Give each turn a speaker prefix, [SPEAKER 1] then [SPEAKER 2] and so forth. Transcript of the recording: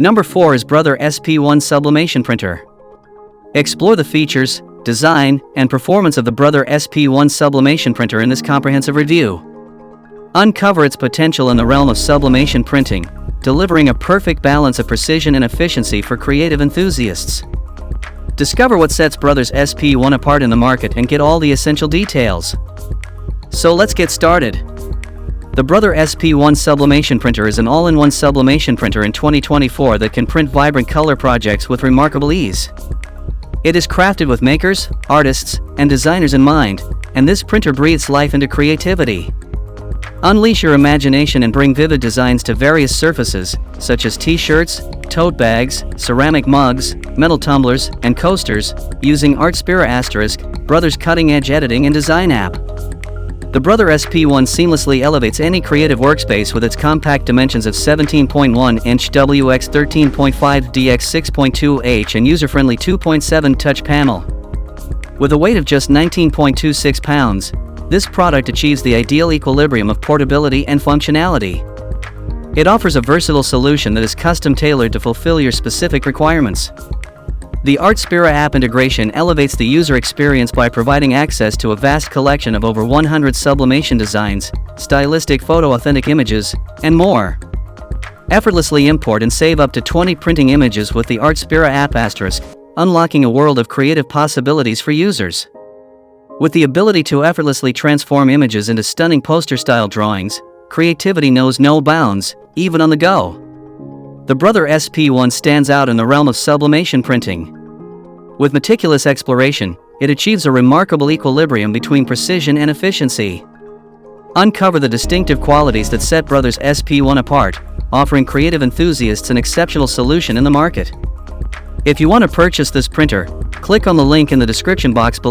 [SPEAKER 1] Number 4 is Brother SP-1 Sublimation Printer. Explore the features, design, and performance of the Brother SP-1 Sublimation Printer in this comprehensive review. Uncover its potential in the realm of sublimation printing, delivering a perfect balance of precision and efficiency for creative enthusiasts. Discover what sets Brother's SP-1 apart in the market and get all the essential details. So let's get started. The Brother SP-1 Sublimation Printer is an all-in-one sublimation printer in 2024 that can print vibrant color projects with remarkable ease. It is crafted with makers, artists, and designers in mind, and this printer breathes life into creativity. Unleash your imagination and bring vivid designs to various surfaces, such as t-shirts, tote bags, ceramic mugs, metal tumblers, and coasters, using Artspira*, Brother's cutting-edge editing and design app. The Brother SP-1 seamlessly elevates any creative workspace with its compact dimensions of 17.1-inch WX 13.5 DX 6.2H and user-friendly 2.7 touch panel. With a weight of just 19.26 pounds, this product achieves the ideal equilibrium of portability and functionality. It offers a versatile solution that is custom-tailored to fulfill your specific requirements. The Artspira app integration elevates the user experience by providing access to a vast collection of over 100 sublimation designs, stylistic photo-authentic images, and more. Effortlessly import and save up to 20 printing images with the Artspira app *, unlocking a world of creative possibilities for users. With the ability to effortlessly transform images into stunning poster-style drawings, creativity knows no bounds, even on the go. The Brother SP-1 stands out in the realm of sublimation printing. With meticulous exploration, it achieves a remarkable equilibrium between precision and efficiency. Uncover the distinctive qualities that set Brother's SP-1 apart, offering creative enthusiasts an exceptional solution in the market. If you want to purchase this printer, click on the link in the description box below.